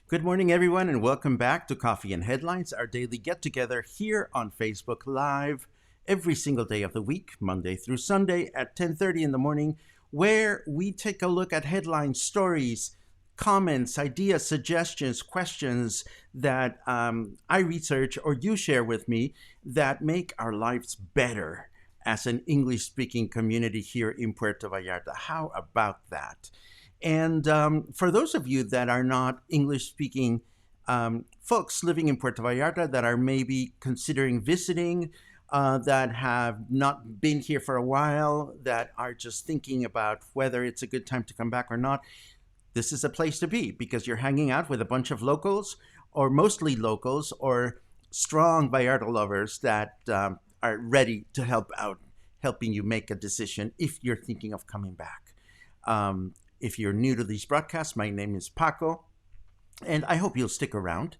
Good morning, everyone, and welcome back to Coffee and Headlines, our daily get-together here on Facebook Live every single day of the week, Monday through Sunday at 10:30 in the morning, where we take a look at headlines, stories, comments, ideas, suggestions, questions that I research or you share with me that make our lives better as an English-speaking community here in Puerto Vallarta. How about that? And for those of you that are not English-speaking folks living in Puerto Vallarta that are maybe considering visiting, that have not been here for a while, that are just thinking about whether it's a good time to come back or not, this is a place to be because you're hanging out with a bunch of locals, or mostly locals, or strong Vallarta lovers that are ready to help out, helping you make a decision if you're thinking of coming back. If you're new to these broadcasts, my name is Paco, and I hope you'll stick around.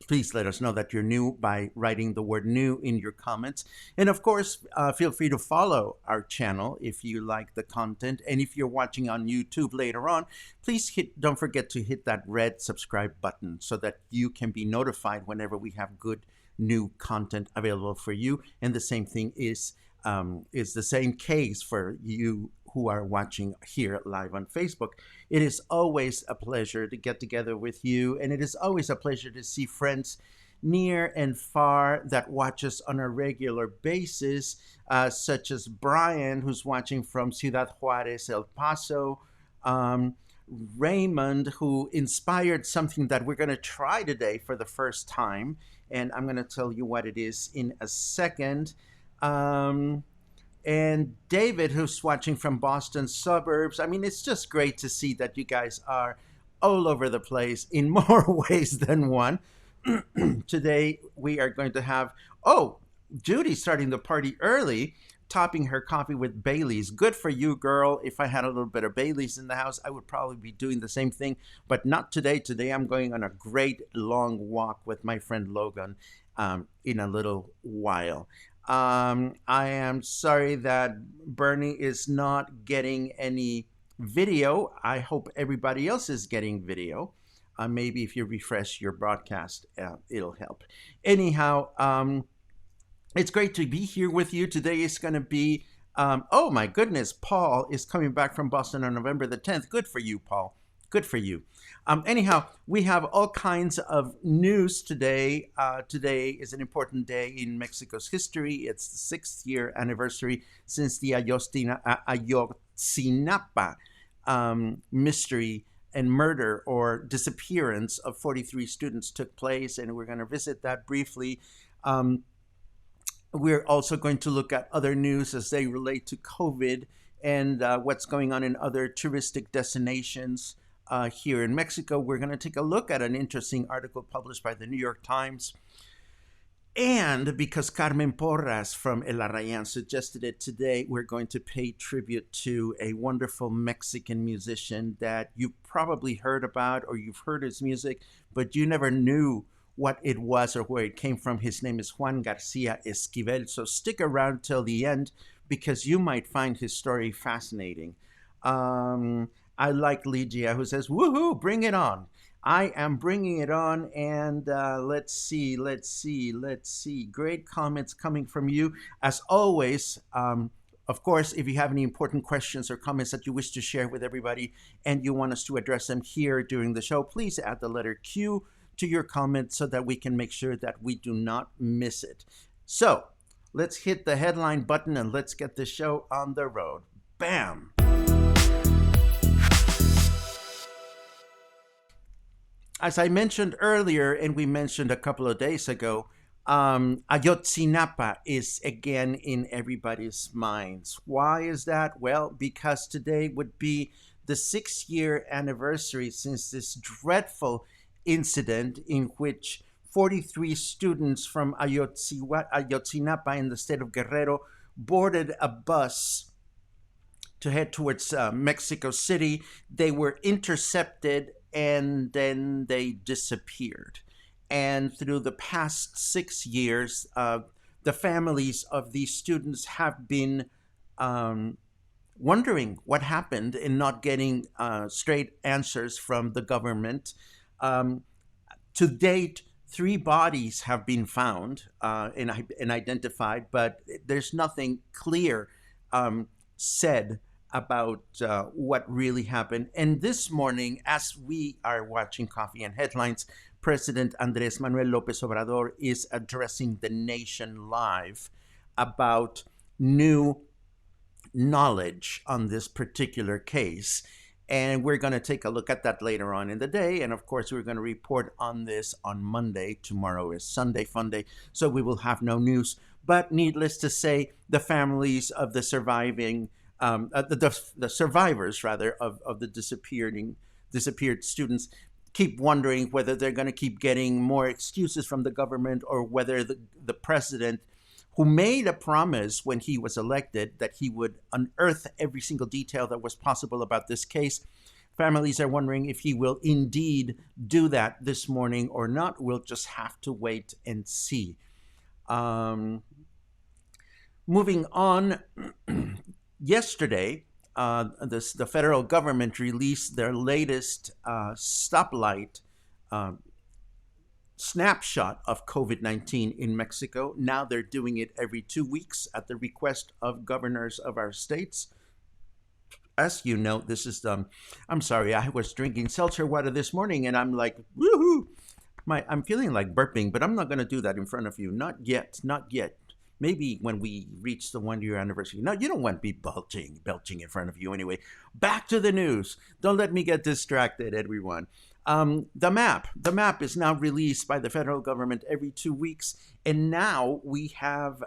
Please let us know that you're new by writing the word new in your comments. And of course, feel free to follow our channel if you like the content. And if you're watching on YouTube later on, please don't forget to hit that red subscribe button so that you can be notified whenever we have good new content available for you. And the same thing is the same case for you who are watching here live on Facebook. It is always a pleasure to get together with you, and it is always a pleasure to see friends near and far that watch us on a regular basis, such as Brian, who's watching from Ciudad Juarez, El Paso, Raymond, who inspired something that we're going to try today for the first time, and I'm going to tell you what it is in a second. And David, who's watching from Boston suburbs. I mean, it's just great to see that you guys are all over the place in more ways than one. Today, we are going to have, Judy starting the party early, topping her coffee with Baileys. Good for you, girl. If I had a little bit of Baileys in the house, I would probably be doing the same thing, but not today. Today, I'm going on a great long walk with my friend Logan in a little while. I am sorry that Bernie is not getting any video. I hope everybody else is getting video. Maybe if you refresh your broadcast, it'll help. Anyhow, it's great to be here with you. Today is going to be, oh my goodness, Paul is coming back from Boston on November the 10th. Good for you, Paul. Good for you. Anyhow, we have all kinds of news today. Today is an important day in Mexico's history. It's the 6th year anniversary since the Ayotzinapa mystery and murder or disappearance of 43 students took place, and we're going to visit that briefly. We're also going to look at other news as they relate to COVID and what's going on in other touristic destinations. Here in Mexico. We're going to take a look at an interesting article published by the New York Times. And because Carmen Porras from El Arrayán suggested it today, we're going to pay tribute to a wonderful Mexican musician that you've probably heard about or you've heard his music, but you never knew what it was or where it came from. His name is Juan García Esquivel. So stick around till the end because you might find his story fascinating. I like Lydia, who says, woohoo, bring it on. I am bringing it on, and let's see. Great comments coming from you. As always, of course, if you have any important questions or comments that you wish to share with everybody and you want us to address them here during the show, please add the letter Q to your comment so that we can make sure that we do not miss it. So let's hit the headline button and let's get the show on the road. Bam! As I mentioned earlier, and we mentioned a couple of days ago, Ayotzinapa is again in everybody's minds. Why is that? Well, because today would be the 6-year anniversary since this dreadful incident in which 43 students from Ayotzinapa in the state of Guerrero boarded a bus to head towards Mexico City. They were intercepted and then they disappeared. And through the past 6 years, the families of these students have been wondering what happened and not getting straight answers from the government. To date, 3 bodies have been found and identified, but there's nothing clear said about what really happened. And this morning, as we are watching Coffee and Headlines, President Andrés Manuel López Obrador is addressing the nation live about new knowledge on this particular case. And we're going to take a look at that later on in the day. And of course, we're going to report on this on Monday. Tomorrow is Sunday Fun Day, so we will have no news. But needless to say, the families of the surviving the survivors, rather, of the disappeared students keep wondering whether they're going to keep getting more excuses from the government or whether the president, who made a promise when he was elected that he would unearth every single detail that was possible about this case, families are wondering if he will indeed do that this morning or not. We'll just have to wait and see. Moving on. Yesterday, the federal government released their latest stoplight snapshot of COVID-19 in Mexico. Now they're doing it every 2 weeks at the request of governors of our states. As you know, this is I'm sorry, I was drinking seltzer water this morning and I'm like, woohoo! I'm feeling like burping, but I'm not going to do that in front of you. Not yet. Maybe when we reach the 1-year anniversary. No, you don't want to be belching in front of you anyway. Back to the news. Don't let me get distracted, everyone. The map is now released by the federal government every 2 weeks. And now we have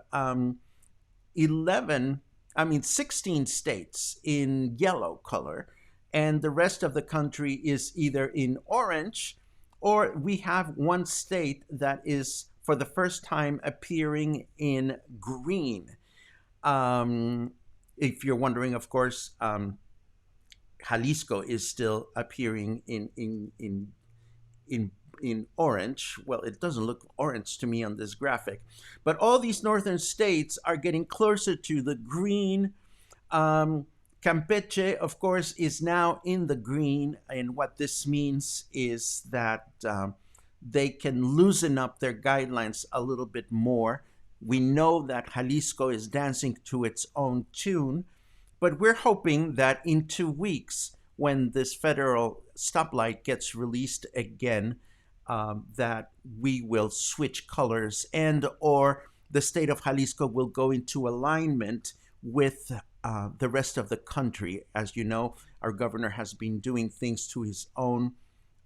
16 states in yellow color. And the rest of the country is either in orange, or we have one state that is for the first time appearing in green. If you're wondering, of course, Jalisco is still appearing in orange. Well, it doesn't look orange to me on this graphic, but all these northern states are getting closer to the green. Campeche, of course, is now in the green, and what this means is that they can loosen up their guidelines a little bit more. We know that Jalisco is dancing to its own tune, but we're hoping that in 2 weeks, when this federal stoplight gets released again, that we will switch colors and or the state of Jalisco will go into alignment with the rest of the country. As you know, our governor has been doing things to his own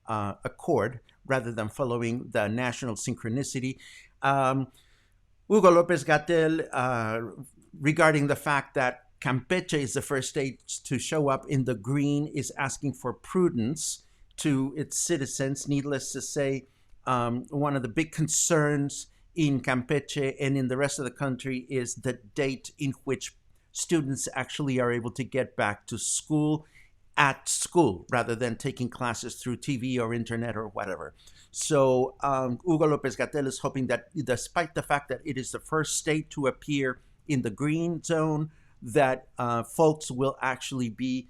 accord rather than following the national synchronicity. Hugo Lopez-Gatell, regarding the fact that Campeche is the first state to show up in the green, is asking for prudence to its citizens. Needless to say, one of the big concerns in Campeche and in the rest of the country is the date in which students actually are able to get back to school at school rather than taking classes through TV or internet or whatever. So Hugo Lopez-Gatell is hoping that despite the fact that it is the first state to appear in the green zone, that folks will actually be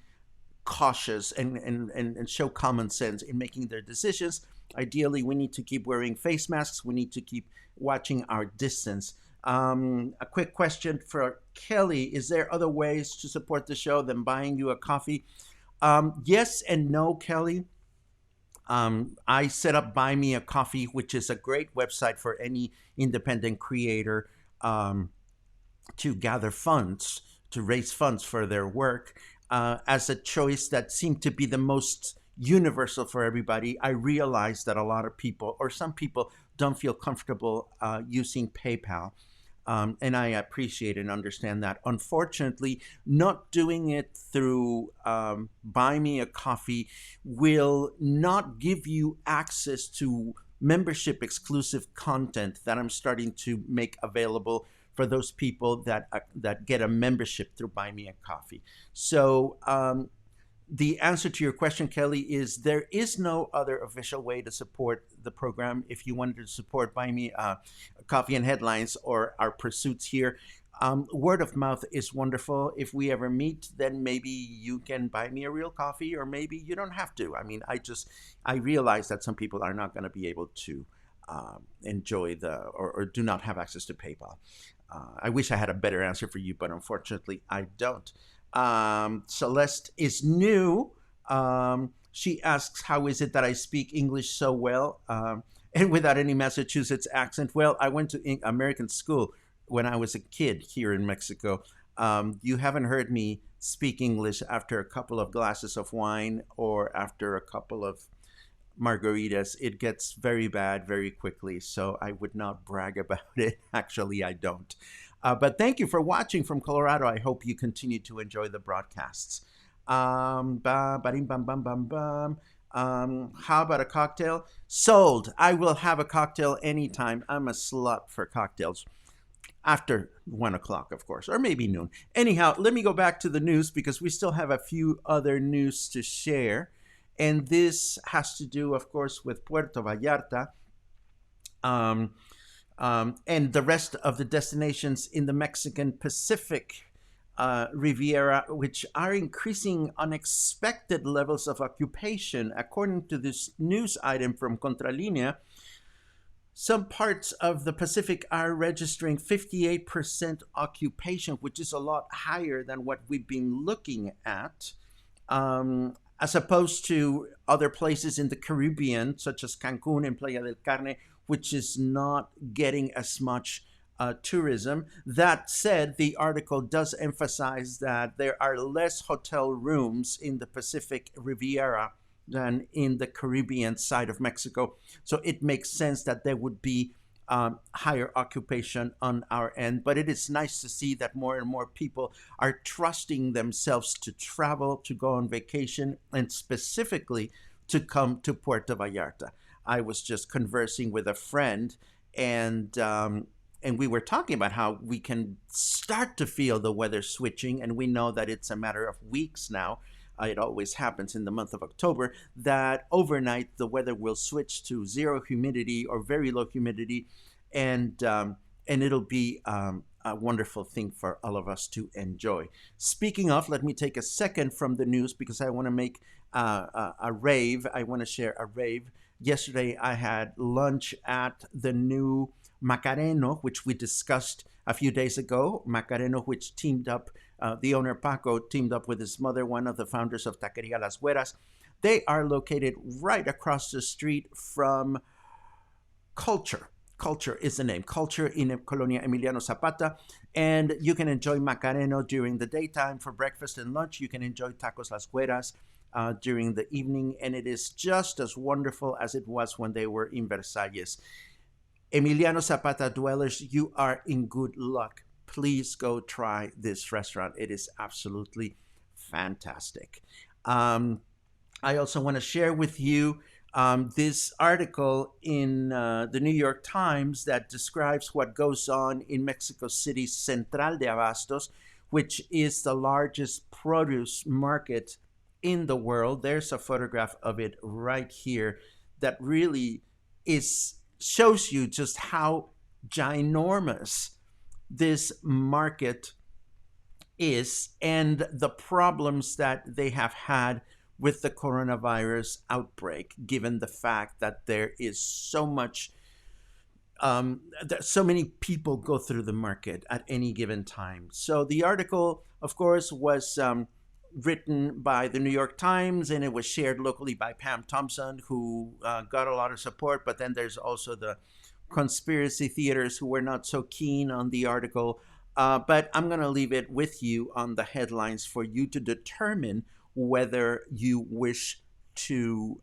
cautious and show common sense in making their decisions. Ideally, we need to keep wearing face masks. We need to keep watching our distance A quick question for Kelly. Is there other ways to support the show than buying you a coffee? Yes and no, Kelly. I set up Buy Me a Coffee, which is a great website for any independent creator um, to gather funds, to raise funds for their work, as a choice that seemed to be the most universal for everybody. I realized that a lot of people, or some people, don't feel comfortable using PayPal. And I appreciate and understand that. Unfortunately, not doing it through Buy Me a Coffee will not give you access to membership exclusive content that I'm starting to make available for those people that get a membership through Buy Me a Coffee. So the answer to your question, Kelly, is there is no other official way to support the program. If you wanted to support Buy Me Coffee and Headlines or our pursuits here, word of mouth is wonderful. If we ever meet, then maybe you can buy me a real coffee, or maybe you don't have to. I mean, I realize that some people are not going to be able to enjoy or do not have access to PayPal. I wish I had a better answer for you, but unfortunately, I don't. Celeste is new. She asks, how is it that I speak English so well and without any Massachusetts accent? Well, I went to American school when I was a kid here in Mexico. You haven't heard me speak English after a couple of glasses of wine or after a couple of margaritas. It gets very bad very quickly, so I would not brag about it. Actually, I don't. But thank you for watching from Colorado. I hope you continue to enjoy the broadcasts. How about a cocktail? Sold. I will have a cocktail anytime. I'm a slut for cocktails. After 1 o'clock, of course, or maybe noon. Anyhow, let me go back to the news because we still have a few other news to share. And this has to do, of course, with Puerto Vallarta. And the rest of the destinations in the Mexican Pacific Riviera, which are increasing unexpected levels of occupation. According to this news item from Contralinea, some parts of the Pacific are registering 58% occupation, which is a lot higher than what we've been looking at, as opposed to other places in the Caribbean, such as Cancun and Playa del Carmen, which is not getting as much tourism. That said, the article does emphasize that there are less hotel rooms in the Pacific Riviera than in the Caribbean side of Mexico. So it makes sense that there would be higher occupation on our end. But it is nice to see that more and more people are trusting themselves to travel, to go on vacation, and specifically to come to Puerto Vallarta. I was just conversing with a friend, and we were talking about how we can start to feel the weather switching, and we know that it's a matter of weeks now. It always happens in the month of October, that overnight the weather will switch to zero humidity or very low humidity, and it'll be a wonderful thing for all of us to enjoy. Speaking of, let me take a second from the news because I want to make a rave. I want to share a rave. Yesterday I had lunch at the new Macareno, which we discussed a few days ago. Macareno, which teamed up, the owner Paco teamed up with his mother, one of the founders of Taqueria Las Güeras. They are located right across the street from Culture. Culture is the name. Culture in Colonia Emiliano Zapata. And you can enjoy Macareno during the daytime for breakfast and lunch. You can enjoy Tacos Las Güeras during the evening. And it is just as wonderful as it was when they were in Versalles. Emiliano Zapata dwellers, you are in good luck. Please go try this restaurant. It is absolutely fantastic. I also want to share with you this article in the New York Times that describes what goes on in Mexico City's Central de Abastos, which is the largest produce market in the world. There's a photograph of it right here that really shows you just how ginormous this market is and the problems that they have had with the coronavirus outbreak, given the fact that there is so much so many people go through the market at any given time. So the article, of course, was written by the New York Times, and it was shared locally by Pam Thompson, who got a lot of support. But then there's also the conspiracy theaters who were not so keen on the article. But I'm going to leave it with you on the headlines for you to determine whether you wish to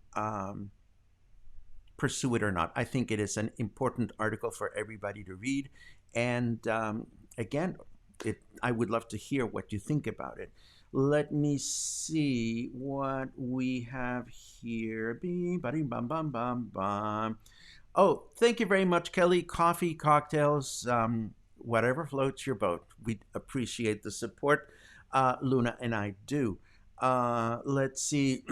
pursue it or not. I think it is an important article for everybody to read. And again, I would love to hear what you think about it. Let me see what we have here. Oh, thank you very much, Kelly. Coffee, cocktails, whatever floats your boat. We appreciate the support. Luna and I do. Let's see.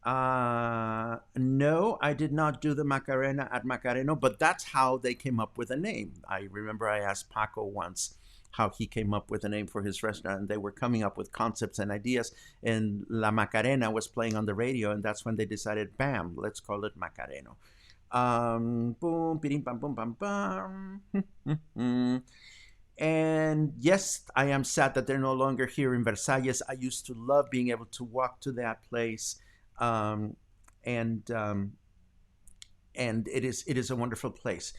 No, I did not do the Macarena at Macareno, but that's how they came up with a name. I remember I asked Paco once how he came up with a name for his restaurant, and they were coming up with concepts and ideas, and La Macarena was playing on the radio, and that's when they decided, bam, let's call it Macareno. Boom, bidim, bam, boom, bam, bam. And yes, I am sad that they're no longer here in Versalles. I used to love being able to walk to that place. And it is a wonderful place.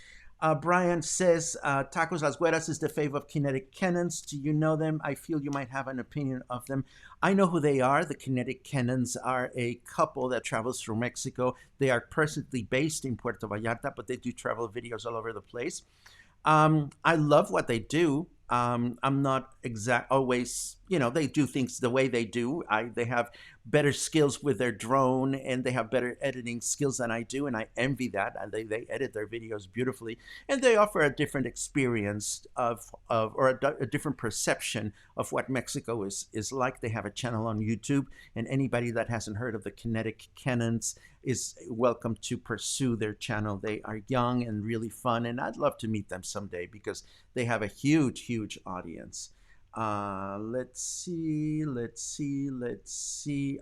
Brian says, Tacos Las Güeras is the fave of Kinetic Cannons. Do you know them? I feel you might have an opinion of them. I know who they are. The Kinetic Cannons are a couple that travels through Mexico. They are presently based in Puerto Vallarta, but they do travel videos all over the place. I love what they do. I'm not always, they do things the way they do. They have better skills with their drone, and they have better editing skills than I do, and I envy that. They edit their videos beautifully, and they offer a different experience or a different perception of what Mexico is like. They have a channel on YouTube, and anybody that hasn't heard of the Kinetic Cannons is welcome to pursue their channel. They are young and really fun, and I'd love to meet them someday because they have a huge audience. Let's see.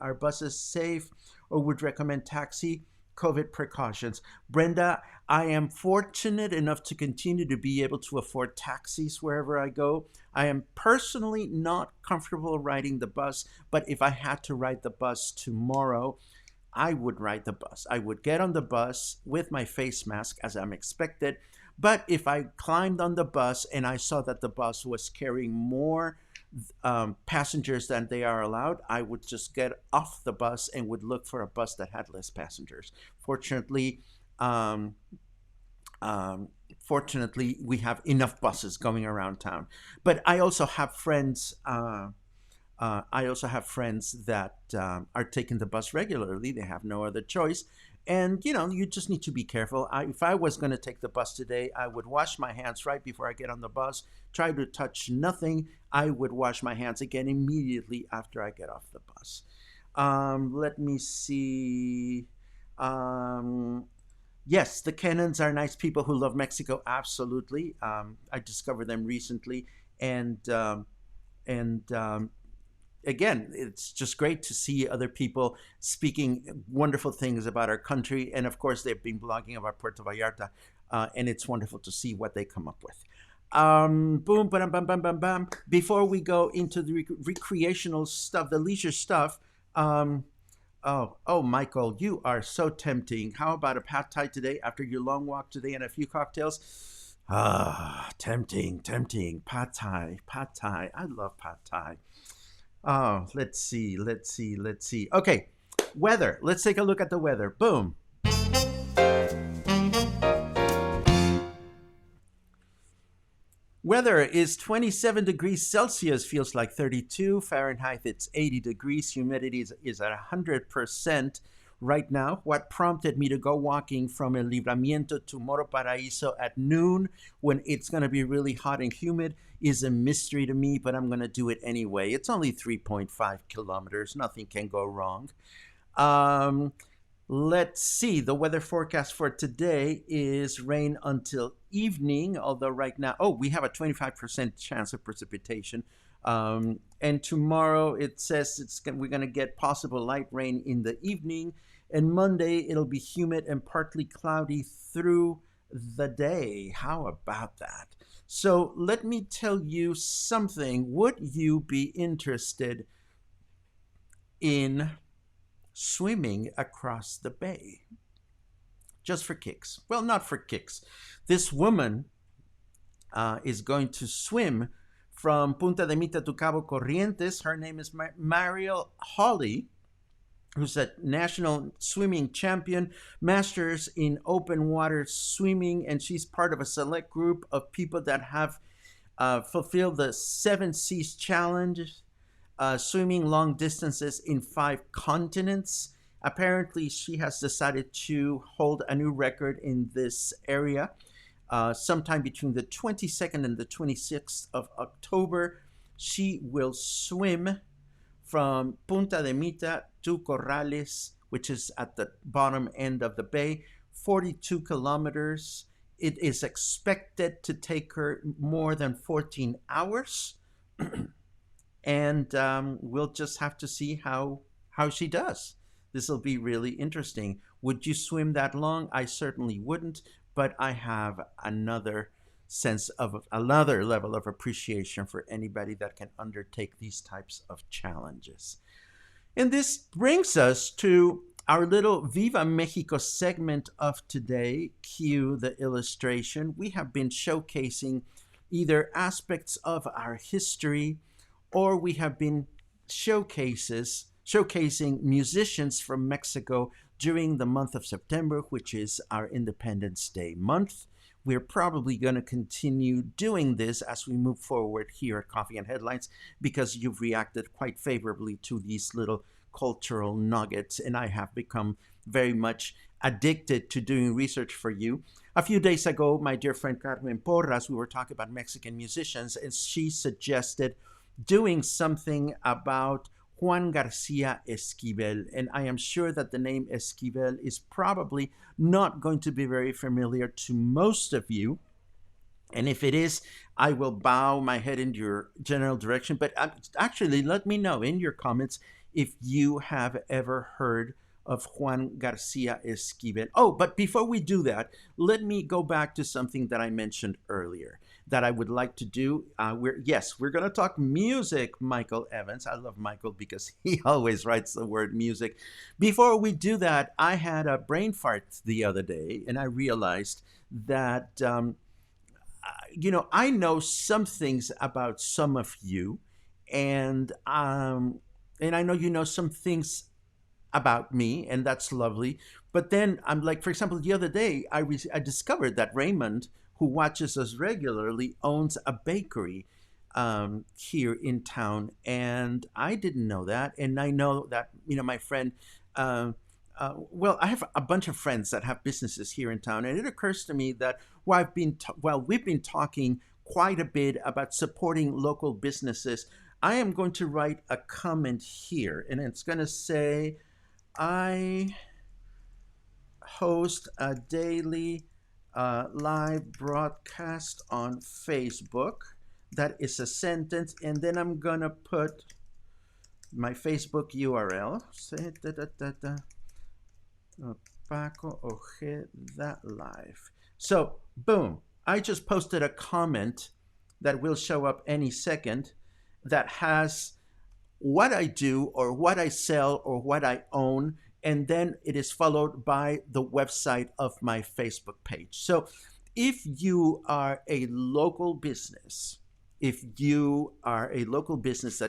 Are buses safe, or would recommend taxi? COVID precautions. Brenda, I am fortunate enough to continue to be able to afford taxis wherever I go. I am personally not comfortable riding the bus, but if I had to ride the bus tomorrow, I would ride the bus. I would get on the bus with my face mask as I'm expected. But if I climbed on the bus and I saw that the bus was carrying more passengers than they are allowed, I would just get off the bus and would look for a bus that had less passengers. Fortunately, we have enough buses going around town. But I also have friends. That are taking the bus regularly. They have no other choice. And, you just need to be careful. If I was going to take the bus today, I would wash my hands right before I get on the bus, try to touch nothing. I would wash my hands again immediately after I get off the bus. Let me see. Yes, the Cannons are nice people who love Mexico. Absolutely. I discovered them recently. And again, it's just great to see other people speaking wonderful things about our country. And of course, they've been blogging about Puerto Vallarta, and it's wonderful to see what they come up with. Boom, bam, bam, bam, bam, bam. Before we go into the recreational stuff, the leisure stuff, Michael, you are so tempting. How about a pad thai today after your long walk today and a few cocktails? Tempting. Pad thai. I love pad thai. Oh, let's see. Okay, weather. Let's take a look at the weather. Boom. Weather is 27 degrees Celsius, feels like 32. Fahrenheit, it's 80 degrees. Humidity is at 100% right now. What prompted me to go walking from El Libramiento to Moro Paraíso at noon when it's going to be really hot and humid is a mystery to me, but I'm going to do it anyway. It's only 3.5 kilometers. Nothing can go wrong. Let's see. The weather forecast for today is rain until evening, although right now, we have a 25% chance of precipitation. And tomorrow it says we're going to get possible light rain in the evening. And Monday, it'll be humid and partly cloudy through the day. How about that? So let me tell you something. Would you be interested in swimming across the bay? Just for kicks. Well, not for kicks. This woman is going to swim from Punta de Mita to Cabo Corrientes. Her name is Mariel Hawley, who's a national swimming champion, masters in open water swimming, and she's part of a select group of people that have fulfilled the Seven Seas Challenge, swimming long distances in 5 continents. Apparently, she has decided to hold a new record in this area sometime between the 22nd and the 26th of October. She will swim from Punta de Mita to Corrales, which is at the bottom end of the bay, 42 kilometers. It is expected to take her more than 14 hours. And we'll just have to see how she does. This will be really interesting. Would you swim that long? I certainly wouldn't, but I have another level of appreciation for anybody that can undertake these types of challenges. And this brings us to our little Viva Mexico segment of today. Cue the illustration. We have been showcasing either aspects of our history, or we have been showcasing musicians from Mexico during the month of September, which is our Independence Day month. We're probably going to continue doing this as we move forward here at Coffee and Headlines, because you've reacted quite favorably to these little cultural nuggets, and I have become very much addicted to doing research for you. A few days ago, my dear friend Carmen Porras, we were talking about Mexican musicians, and she suggested doing something about Juan García Esquivel. And I am sure that the name Esquivel is probably not going to be very familiar to most of you. And if it is, I will bow my head in your general direction. But actually, let me know in your comments if you have ever heard of Juan García Esquivel. Oh, but before we do that, let me go back to something that I mentioned earlier that I would like to do. We're going to talk music, Michael Evans. I love Michael because he always writes the word music. Before we do that, I had a brain fart the other day, and I realized that, I know some things about some of you, and I know you know some things about me, and that's lovely. But then I'm like, for example, the other day, I discovered that Raymond, who watches us regularly, owns a bakery here in town, and I didn't know that. And I know that my friend, I have a bunch of friends that have businesses here in town, and it occurs to me that while we've been talking quite a bit about supporting local businesses, I am going to write a comment here, and it's going to say, I host a daily live broadcast on Facebook. That is a sentence, and then I'm gonna put my Facebook URL. Say Paco Ojeda Live. So boom, I just posted a comment that will show up any second that has what I do or what I sell or what I own, and then it is followed by the website of my Facebook page. So if you are a local business, that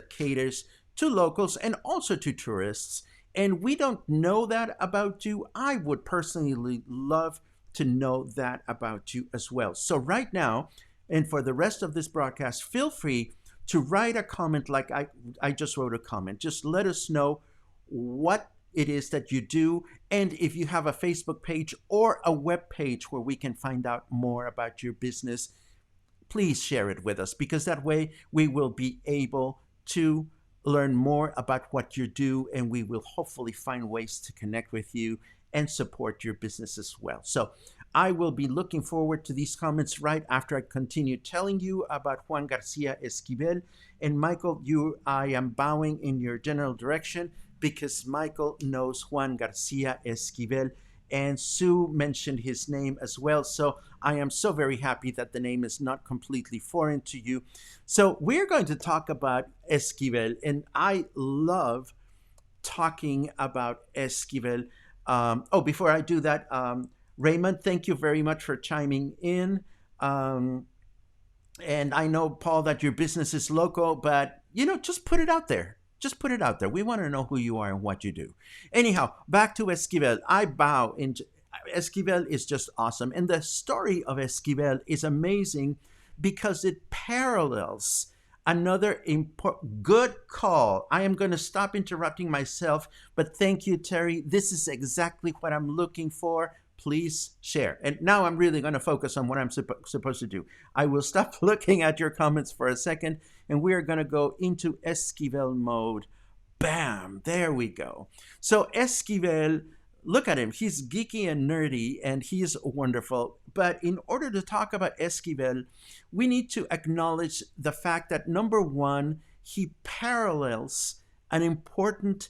caters to locals and also to tourists, and we don't know that about you, I would personally love to know that about you as well. So right now, and for the rest of this broadcast, feel free to write a comment like I just wrote a comment. Just let us know what it is that you do, and if you have a Facebook page or a web page where we can find out more about your business, please share it with us, because that way we will be able to learn more about what you do, and we will hopefully find ways to connect with you and support your business as well. So I will be looking forward to these comments right after I continue telling you about Juan García Esquivel. And Michael, I am bowing in your general direction because Michael knows Juan García Esquivel, and Sue mentioned his name as well. So I am so very happy that the name is not completely foreign to you. So we're going to talk about Esquivel, and I love talking about Esquivel. Before I do that, Raymond, thank you very much for chiming in. Um, and I know, Paul, that your business is local, but just put it out there. Just put it out there. We want to know who you are and what you do. Anyhow, back to Esquivel. I bow into Esquivel is just awesome. And the story of Esquivel is amazing because it parallels another important good call. I am going to stop interrupting myself, but thank you, Terry. This is exactly what I'm looking for. Please share. And now I'm really going to focus on what I'm supposed to do. I will stop looking at your comments for a second, and we are going to go into Esquivel mode. Bam! There we go. So Esquivel, look at him. He's geeky and nerdy, and he's wonderful. But in order to talk about Esquivel, we need to acknowledge the fact that, number one, he parallels an important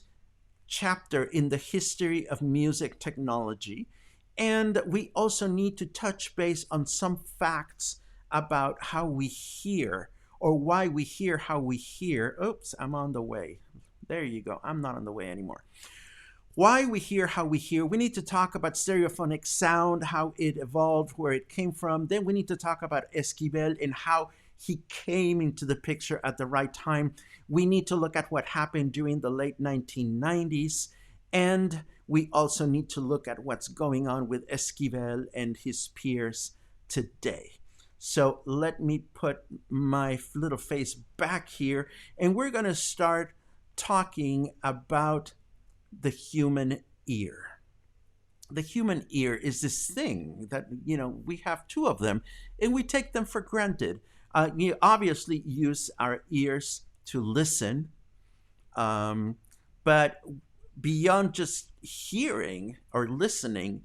chapter in the history of music technology. And we also need to touch base on some facts about how we hear, or why we hear how we hear. Oops, I'm on the way. There you go. I'm not on the way anymore. Why we hear how we hear. We need to talk about stereophonic sound, how it evolved, where it came from. Then we need to talk about Esquivel and how he came into the picture at the right time. We need to look at what happened during the late 1990s. And we also need to look at what's going on with Esquivel and his peers today. So let me put my little face back here, and we're going to start talking about the human ear. The human ear is this thing that, we have two of them, and we take them for granted. We obviously use our ears to listen, but beyond just hearing or listening,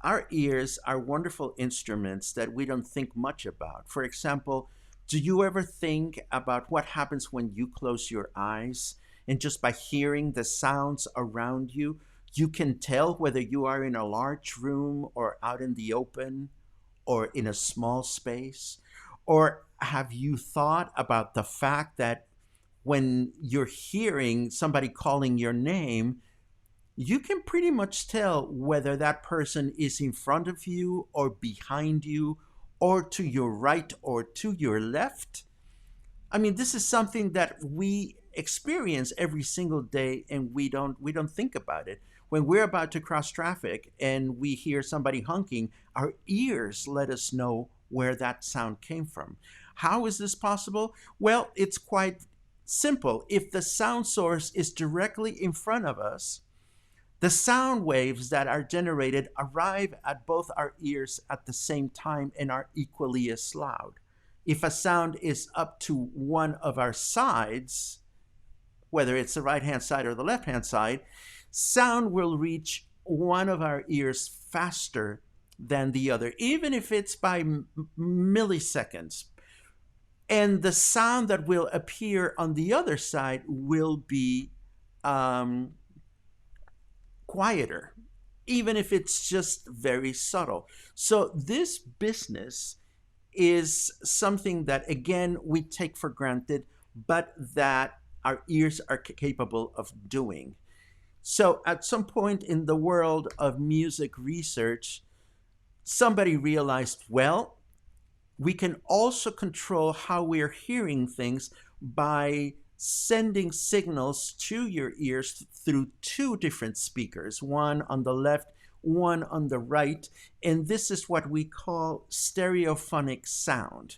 our ears are wonderful instruments that we don't think much about. For example, do you ever think about what happens when you close your eyes and just by hearing the sounds around you, you can tell whether you are in a large room or out in the open or in a small space? Or have you thought about the fact that when you're hearing somebody calling your name, you can pretty much tell whether that person is in front of you or behind you or to your right or to your left? I mean, this is something that we experience every single day, and we don't think about it. When we're about to cross traffic and we hear somebody honking, our ears let us know where that sound came from. How is this possible? Well, it's quite simple. If the sound source is directly in front of us, the sound waves that are generated arrive at both our ears at the same time and are equally as loud. If a sound is up to one of our sides, whether it's the right-hand side or the left-hand side, sound will reach one of our ears faster than the other, even if it's by milliseconds. And the sound that will appear on the other side will be quieter, even if it's just very subtle. So this business is something that, again, we take for granted, but that our ears are capable of doing. So at some point in the world of music research, somebody realized, well, we can also control how we're hearing things by sending signals to your ears through two different speakers, one on the left, one on the right, and this is what we call stereophonic sound.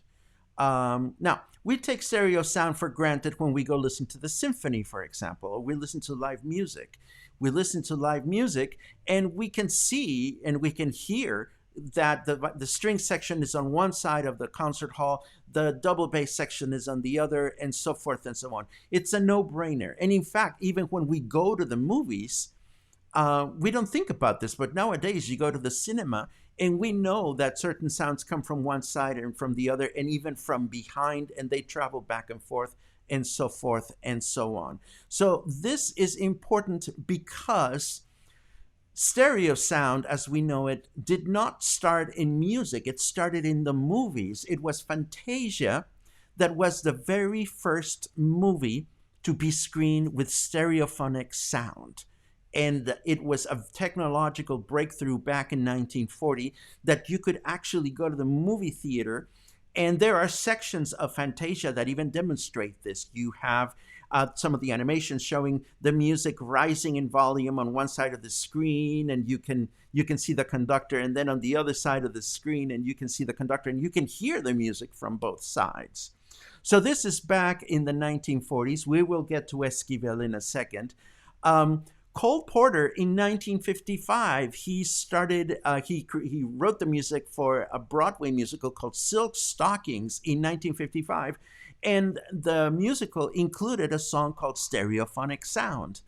Now, we take stereo sound for granted when we go listen to the symphony, for example, or we listen to live music. We listen to live music, and we can see and we can hear that the string section is on one side of the concert hall, the double bass section is on the other, and so forth and so on. It's a no-brainer. And in fact, even when we go to the movies, we don't think about this, but nowadays you go to the cinema and we know that certain sounds come from one side and from the other, and even from behind, and they travel back and forth, and so forth and so on. So this is important because stereo sound, as we know it, did not start in music. It started in the movies. It was Fantasia that was the very first movie to be screened with stereophonic sound. And it was a technological breakthrough back in 1940 that you could actually go to the movie theater. And there are sections of Fantasia that even demonstrate this. You have some of the animations showing the music rising in volume on one side of the screen, and you can see the conductor, and then on the other side of the screen, and you can see the conductor, and you can hear the music from both sides. So this is back in the 1940s. We will get to Esquivel in a second. Cole Porter in 1955, he wrote the music for a Broadway musical called Silk Stockings in 1955, and the musical included a song called Stereophonic Sound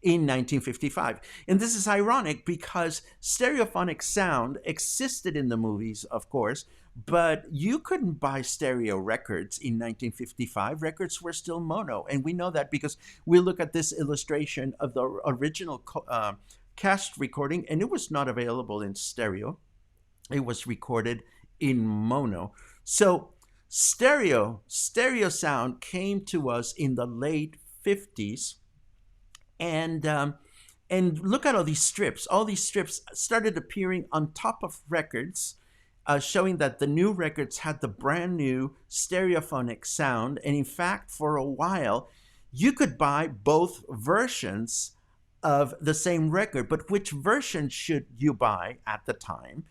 in 1955. And this is ironic because stereophonic sound existed in the movies, of course, but you couldn't buy stereo records in 1955. Records were still mono. And we know that because we look at this illustration of the original cast recording, and it was not available in stereo. It was recorded in mono. So stereo sound came to us in the late 50s. And look at all these strips. All these strips started appearing on top of records, showing that the new records had the brand new stereophonic sound. And in fact, for a while, you could buy both versions of the same record. But which version should you buy at the time?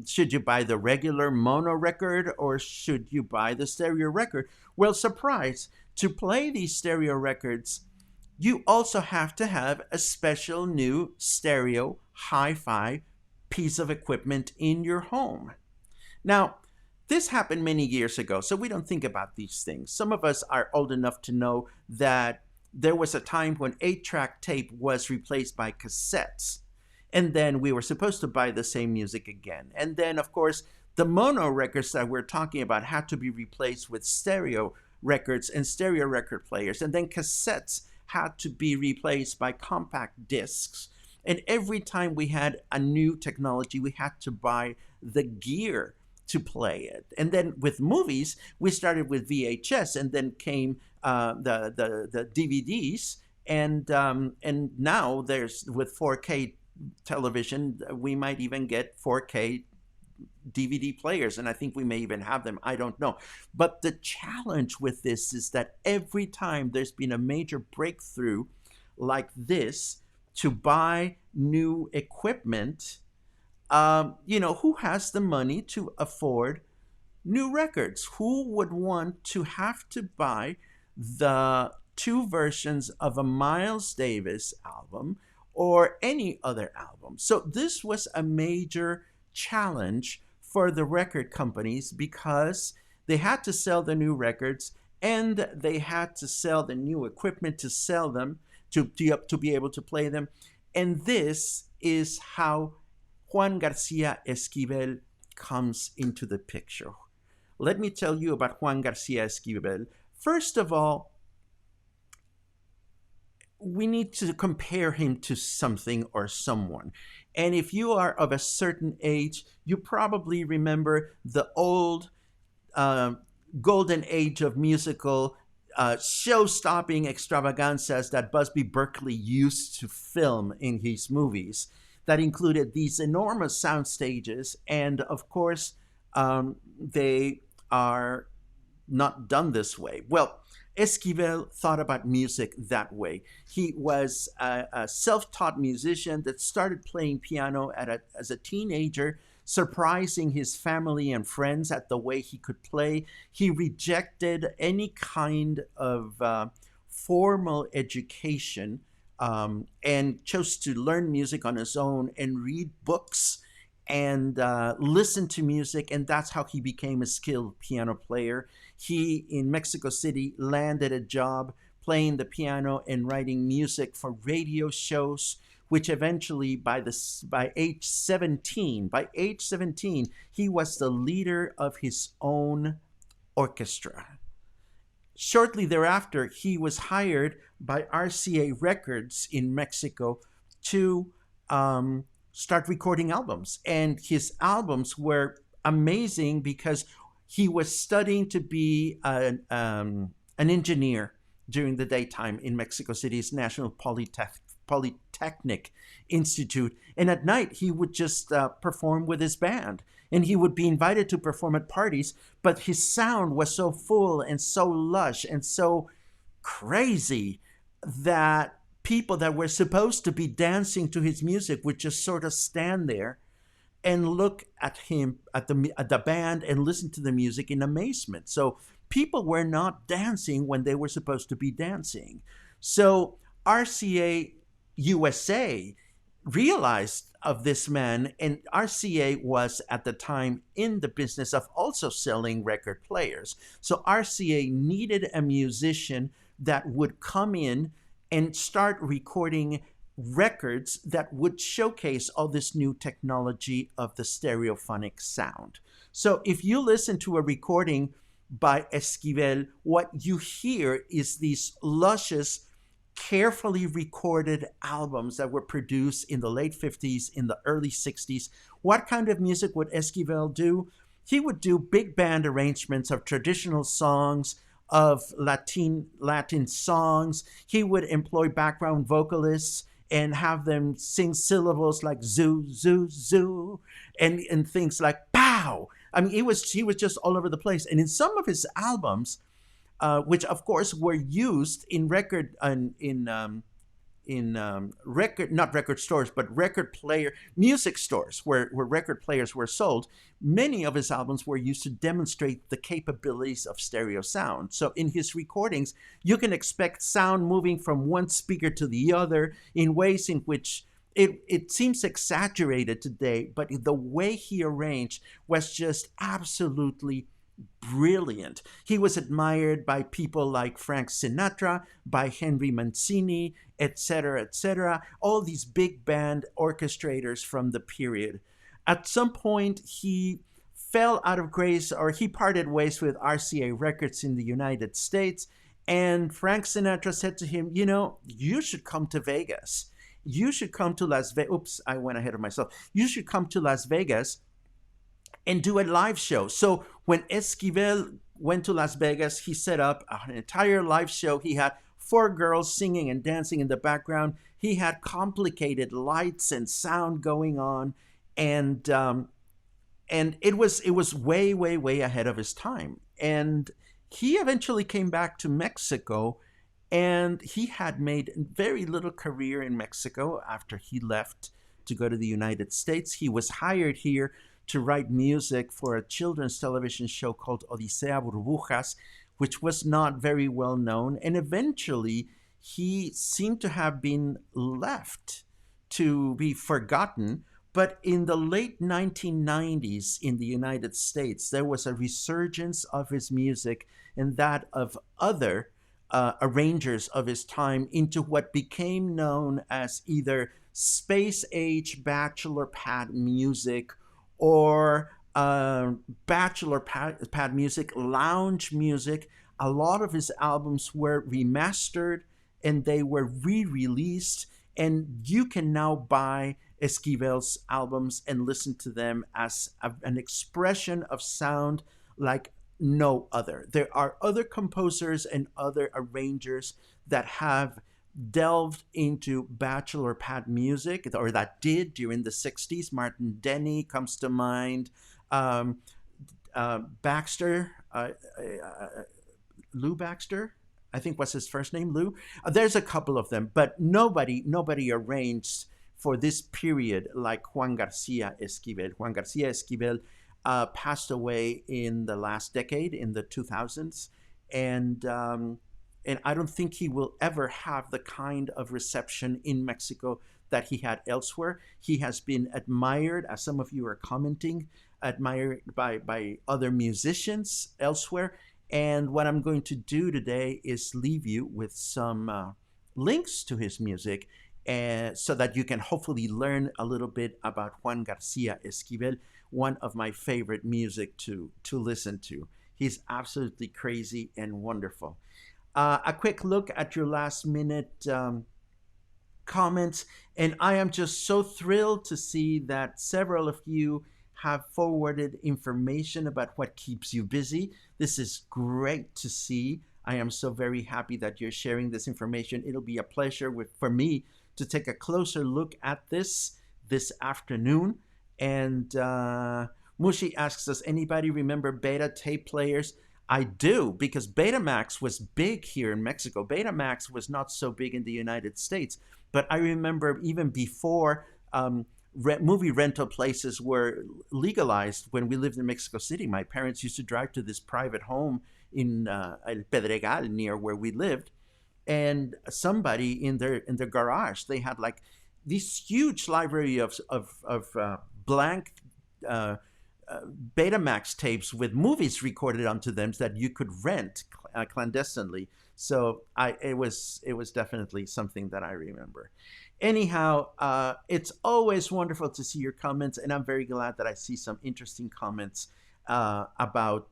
Should you buy the regular mono record, or should you buy the stereo record? Well, surprise, to play these stereo records, you also have to have a special new stereo hi-fi piece of equipment in your home. Now, this happened many years ago, so we don't think about these things. Some of us are old enough to know that there was a time when 8-track tape was replaced by cassettes, and then we were supposed to buy the same music again. And then, of course, the mono records that we're talking about had to be replaced with stereo records and stereo record players, and then cassettes had to be replaced by compact discs. And every time we had a new technology, we had to buy the gear to play it. And then with movies, we started with VHS, and then came the DVDs, and now there's, with 4K television, we might even get 4K DVD players, and I think we may even have them. I don't know. But the challenge with this is that every time there's been a major breakthrough like this to buy new equipment, who has the money to afford new records? Who would want to have to buy the two versions of a Miles Davis album or any other album? So this was a major challenge for the record companies, because they had to sell the new records and they had to sell the new equipment to sell them, to be able to play them. And this is how Juan García Esquivel comes into the picture. Let me tell you about Juan García Esquivel. First of all, we need to compare him to something or someone. And if you are of a certain age, you probably remember the old golden age of musical show-stopping extravaganzas that Busby Berkeley used to film in his movies, that included these enormous sound stages. And of course, they are not done this way. Well, Esquivel thought about music that way. He was a self-taught musician that started playing piano as a teenager, surprising his family and friends at the way he could play. He rejected any kind of formal education and chose to learn music on his own and read books and listen to music, and that's how he became a skilled piano player. He, in Mexico City, landed a job playing the piano and writing music for radio shows, which eventually, by age 17, he was the leader of his own orchestra. Shortly thereafter, he was hired by RCA Records in Mexico to start recording albums. And his albums were amazing because he was studying to be an engineer during the daytime in Mexico City's National Polytechnic Institute. And at night, he would just perform with his band. And he would be invited to perform at parties, but his sound was so full and so lush and so crazy that people that were supposed to be dancing to his music would just sort of stand there and look at him, at the band, and listen to the music in amazement. So people were not dancing when they were supposed to be dancing. So RCA USA realized of this man, and RCA was at the time in the business of also selling record players. So RCA needed a musician that would come in and start recording records that would showcase all this new technology of the stereophonic sound. So if you listen to a recording by Esquivel, what you hear is these luscious, carefully recorded albums that were produced in the late 50s, in the early 60s. What kind of music would Esquivel do? He would do big band arrangements of traditional songs, of Latin songs. He would employ background vocalists and have them sing syllables like zoo, zoo, zoo, and things like pow. I mean, he was just all over the place. And in some of his albums, which of course were used in record record, not record stores, but record player music stores where record players were sold, many of his albums were used to demonstrate the capabilities of stereo sound. So in his recordings, you can expect sound moving from one speaker to the other in ways in which it seems exaggerated today, but the way he arranged was just absolutely brilliant. He was admired by people like Frank Sinatra, by Henry Mancini, etc., all these big band orchestrators from the period. At some point, he fell out of grace, or he parted ways with RCA Records in the United States, and Frank Sinatra said to him, you should come to Vegas. You should come to Las Vegas. Oops, I went ahead of myself. You should come to Las Vegas and do a live show. So when Esquivel went to Las Vegas, he set up an entire live show. He had 4 girls singing and dancing in the background. He had complicated lights and sound going on, and it was way, way, way ahead of his time. And he eventually came back to Mexico, and he had made very little career in Mexico after he left to go to the United States. He was hired here to write music for a children's television show called Odisea Burbujas, which was not very well known. And eventually, he seemed to have been left to be forgotten. But in the late 1990s in the United States, there was a resurgence of his music and that of other arrangers of his time into what became known as either space-age bachelor pad music or bachelor pad music, lounge music. A lot of his albums were remastered and they were re-released, and you can now buy Esquivel's albums and listen to them as an expression of sound like no other. There are other composers and other arrangers that have delved into bachelor pad music, or that did during the 60s. Martin Denny comes to mind. Baxter, Lou Baxter, I think was his first name, Lou. There's a couple of them, but nobody arranged for this period like Juan García Esquivel. Juan García Esquivel passed away in the last decade, in the 2000s, and I don't think he will ever have the kind of reception in Mexico that he had elsewhere. He has been admired, as some of you are commenting, admired by other musicians elsewhere. And what I'm going to do today is leave you with some links to his music, so that you can hopefully learn a little bit about Juan García Esquivel, one of my favorite music to listen to. He's absolutely crazy and wonderful. A quick look at your last minute comments. And I am just so thrilled to see that several of you have forwarded information about what keeps you busy. This is great to see. I am so very happy that you're sharing this information. It'll be a pleasure for me to take a closer look at this afternoon. And Mushi asks, does anybody remember beta tape players? I do, because Betamax was big here in Mexico. Betamax was not so big in the United States. But I remember even before movie rental places were legalized, when we lived in Mexico City, my parents used to drive to this private home in El Pedregal, near where we lived. And somebody in their garage, they had like this huge library of blank Betamax tapes with movies recorded onto them that you could rent clandestinely. So it was definitely something that I remember. Anyhow, it's always wonderful to see your comments, and I'm very glad that I see some interesting comments about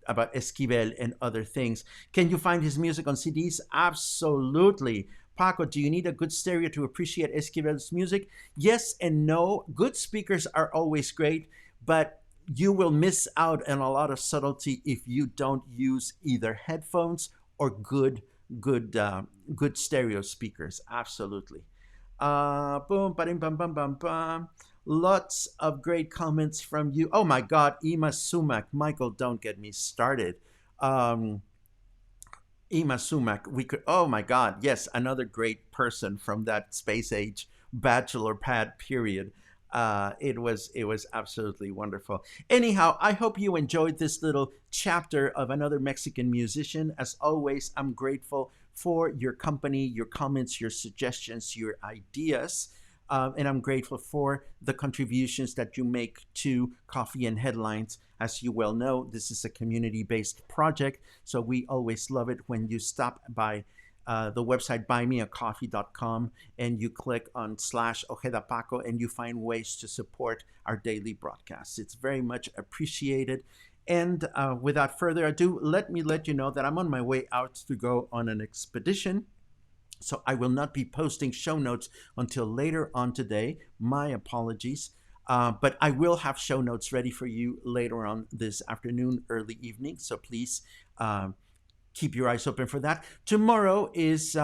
Esquivel and other things. Can you find his music on CDs? Absolutely. Paco, do you need a good stereo to appreciate Esquivel's music? Yes and no. Good speakers are always great, but you will miss out on a lot of subtlety if you don't use either headphones or good stereo speakers. Absolutely. Boom, ba-dim, bum, bum, bum, bum. Lots of great comments from you. Oh my God, Ima Sumac. Michael, don't get me started. Ima Sumac, oh my God, yes, another great person from that space age bachelor pad period. It was absolutely wonderful. Anyhow, I hope you enjoyed this little chapter of another Mexican musician. As always, I'm grateful for your company, your comments, your suggestions, your ideas. And I'm grateful for the contributions that you make to Coffee and Headlines. As you well know, this is a community-based project, so we always love it when you stop by the website buymeacoffee.com and you click on /Ojeda Paco and you find ways to support our daily broadcasts. It's very much appreciated. And without further ado, let me let you know that I'm on my way out to go on an expedition. So I will not be posting show notes until later on today. My apologies. But I will have show notes ready for you later on this afternoon, early evening. So please keep your eyes open for that. Tomorrow is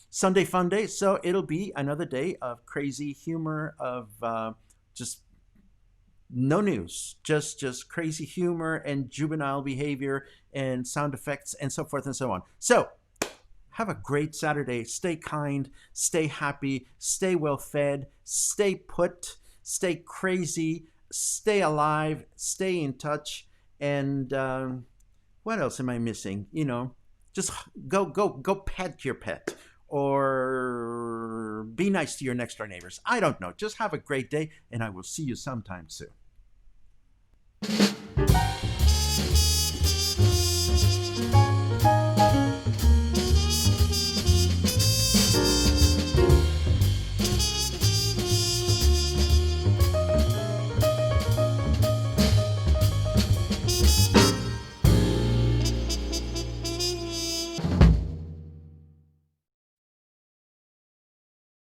Sunday Fun Day. So it'll be another day of crazy humor, of just no news, just crazy humor and juvenile behavior and sound effects and so forth and so on. So have a great Saturday. Stay kind, stay happy, stay well fed, stay put, stay crazy, stay alive, stay in touch. And what else am I missing? You know, just go pet your pet or be nice to your next door neighbors. I don't know. Just have a great day, and I will see you sometime soon.